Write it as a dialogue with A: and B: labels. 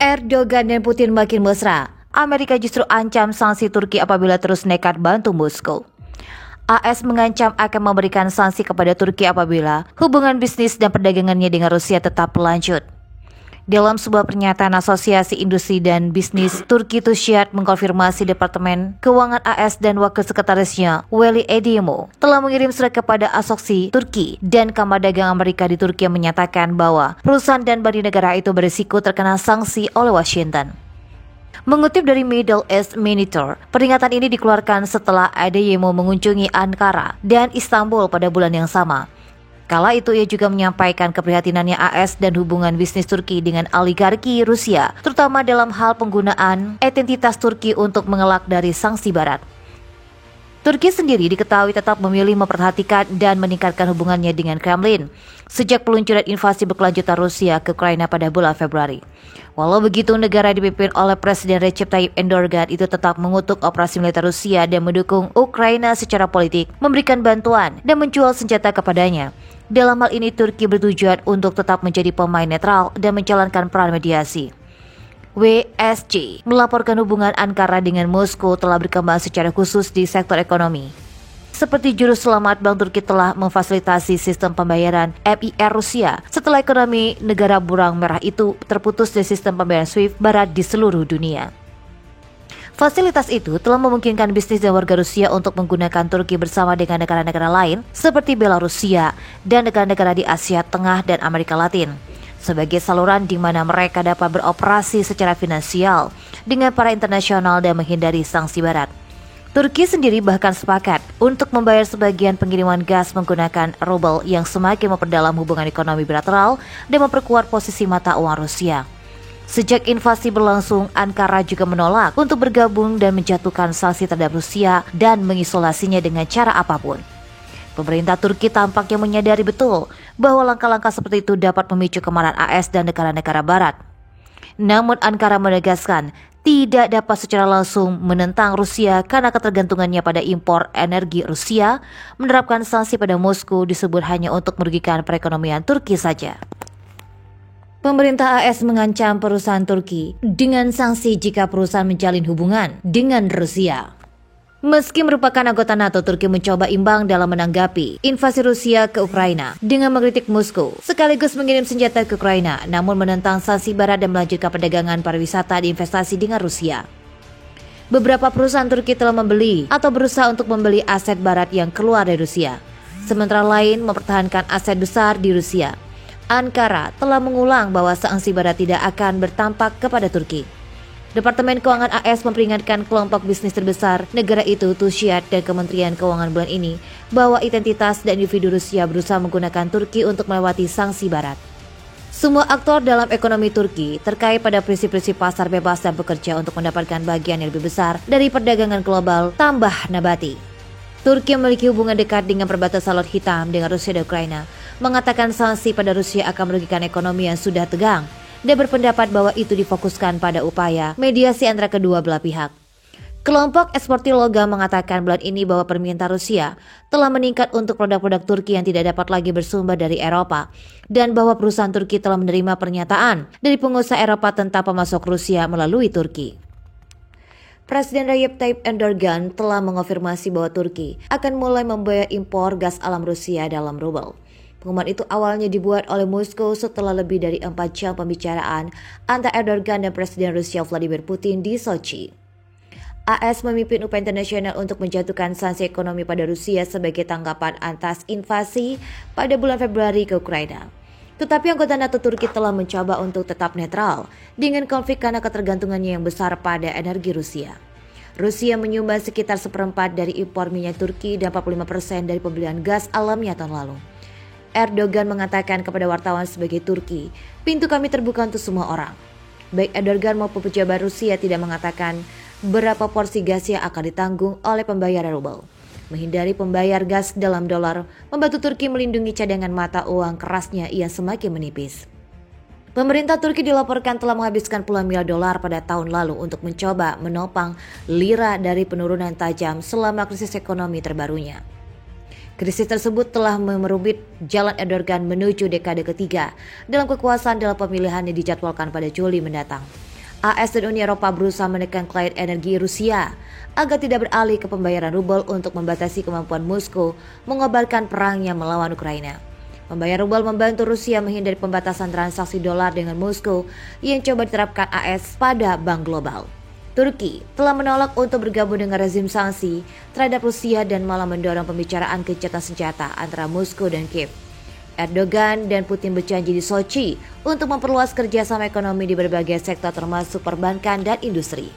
A: Erdogan dan Putin makin mesra. Amerika justru ancam sanksi Turki apabila terus nekat bantu Moskow. AS mengancam akan memberikan sanksi kepada Turki apabila hubungan bisnis dan perdagangannya dengan Rusia tetap berlanjut. Dalam sebuah pernyataan Asosiasi Industri dan Bisnis Turki TÜSİAD mengkonfirmasi Departemen Keuangan AS dan Wakil Sekretarisnya Veli Edimo telah mengirim surat kepada Asosiasi Turki dan Kamar Dagang Amerika di Turki yang menyatakan bahwa perusahaan dan badan negara itu berisiko terkena sanksi oleh Washington. Mengutip dari Middle East Monitor, peringatan ini dikeluarkan setelah Edimo mengunjungi Ankara dan Istanbul pada bulan yang sama. Kala itu ia juga menyampaikan keprihatinannya AS dan hubungan bisnis Turki dengan oligarki Rusia, terutama dalam hal penggunaan identitas Turki untuk mengelak dari sanksi Barat. Turki sendiri diketahui tetap memilih memperhatikan dan meningkatkan hubungannya dengan Kremlin sejak peluncuran invasi berkelanjutan Rusia ke Ukraina pada bulan Februari. Walau begitu, negara dipimpin oleh Presiden Recep Tayyip Erdogan itu tetap mengutuk operasi militer Rusia dan mendukung Ukraina secara politik, memberikan bantuan dan menjual senjata kepadanya. Dalam hal ini, Turki bertujuan untuk tetap menjadi pemain netral dan menjalankan peran mediasi. WSJ melaporkan hubungan Ankara dengan Moskow telah berkembang secara khusus di sektor ekonomi. Seperti juru selamat Bank Turki telah memfasilitasi sistem pembayaran MIR Rusia setelah ekonomi negara burang merah itu terputus dari sistem pembayaran SWIFT Barat di seluruh dunia. Fasilitas itu telah memungkinkan bisnis dan warga Rusia untuk menggunakan Turki bersama dengan negara-negara lain seperti Belarusia dan negara-negara di Asia Tengah dan Amerika Latin sebagai saluran di mana mereka dapat beroperasi secara finansial dengan para internasional dan menghindari sanksi Barat. Turki sendiri bahkan sepakat untuk membayar sebagian pengiriman gas menggunakan rubel yang semakin memperdalam hubungan ekonomi bilateral dan memperkuat posisi mata uang Rusia. Sejak invasi berlangsung, Ankara juga menolak untuk bergabung dan menjatuhkan sanksi terhadap Rusia dan mengisolasinya dengan cara apapun. Pemerintah Turki tampaknya menyadari betul bahwa langkah-langkah seperti itu dapat memicu kemarahan AS dan negara-negara Barat. Namun Ankara menegaskan tidak dapat secara langsung menentang Rusia karena ketergantungannya pada impor energi Rusia. Menerapkan sanksi pada Moskow disebut hanya untuk merugikan perekonomian Turki saja. Pemerintah AS mengancam perusahaan Turki dengan sanksi jika perusahaan menjalin hubungan dengan Rusia. Meski merupakan anggota NATO, Turki mencoba imbang dalam menanggapi invasi Rusia ke Ukraina dengan mengkritik Moskow sekaligus mengirim senjata ke Ukraina, namun menentang sanksi Barat dan melanjutkan perdagangan pariwisata dan investasi dengan Rusia. Beberapa perusahaan Turki telah membeli atau berusaha untuk membeli aset Barat yang keluar dari Rusia, sementara lain mempertahankan aset besar di Rusia. Ankara telah mengulang bahwa sanksi Barat tidak akan bertampak kepada Turki. Departemen Keuangan AS memperingatkan kelompok bisnis terbesar negara itu, TÜSİAD dan Kementerian Keuangan bulan ini, bahwa identitas dan individu Rusia berusaha menggunakan Turki untuk melewati sanksi Barat. Semua aktor dalam ekonomi Turki terkait pada prinsip-prinsip pasar bebas dan bekerja untuk mendapatkan bagian yang lebih besar dari perdagangan global, tambah Nabati. Turki memiliki hubungan dekat dengan perbatasan Laut Hitam dengan Rusia dan Ukraina, mengatakan sanksi pada Rusia akan merugikan ekonomi yang sudah tegang, dan berpendapat bahwa itu difokuskan pada upaya mediasi antara kedua belah pihak. Kelompok eksportir logam mengatakan bulan ini bahwa permintaan Rusia telah meningkat untuk produk-produk Turki yang tidak dapat lagi bersumber dari Eropa, dan bahwa perusahaan Turki telah menerima pernyataan dari pengusaha Eropa tentang pemasok Rusia melalui Turki. Presiden Recep Tayyip Erdogan telah mengonfirmasi bahwa Turki akan mulai membayar impor gas alam Rusia dalam rubel. Pengumuman itu awalnya dibuat oleh Moskow setelah lebih dari 4 jam pembicaraan antara Erdogan dan Presiden Rusia Vladimir Putin di Sochi. AS memimpin upaya internasional untuk menjatuhkan sanksi ekonomi pada Rusia sebagai tanggapan atas invasi pada bulan Februari ke Ukraina. Tetapi anggota NATO Turki telah mencoba untuk tetap netral dengan konflik karena ketergantungannya yang besar pada energi Rusia. Rusia menyumbang sekitar 1/4 dari impor minyak Turki dan 45% dari pembelian gas alamnya tahun lalu. Erdogan mengatakan kepada wartawan sebagai Turki, pintu kami terbuka untuk semua orang. Baik Erdogan maupun pejabat Rusia tidak mengatakan berapa porsi gas yang akan ditanggung oleh pembayaran rubel. Menghindari pembayar gas dalam dolar membantu Turki melindungi cadangan mata uang kerasnya yang semakin menipis. Pemerintah Turki dilaporkan telah menghabiskan puluhan miliar dolar pada tahun lalu untuk mencoba menopang lira dari penurunan tajam selama krisis ekonomi terbarunya. Krisis tersebut telah memerubit jalan Erdogan menuju dekade ketiga dalam kekuasaan dalam pemilihan yang dijadwalkan pada Juli mendatang. AS dan Uni Eropa berusaha menekan klien energi Rusia agar tidak beralih ke pembayaran rubel untuk membatasi kemampuan Moskow mengobarkan perangnya melawan Ukraina. Membayar rubel membantu Rusia menghindari pembatasan transaksi dolar dengan Moskow yang coba diterapkan AS pada bank global. Turki telah menolak untuk bergabung dengan rezim sanksi terhadap Rusia dan malah mendorong pembicaraan gencatan senjata antara Moskow dan Kiev. Erdogan dan Putin berjanji di Sochi untuk memperluas kerjasama ekonomi di berbagai sektor termasuk perbankan dan industri.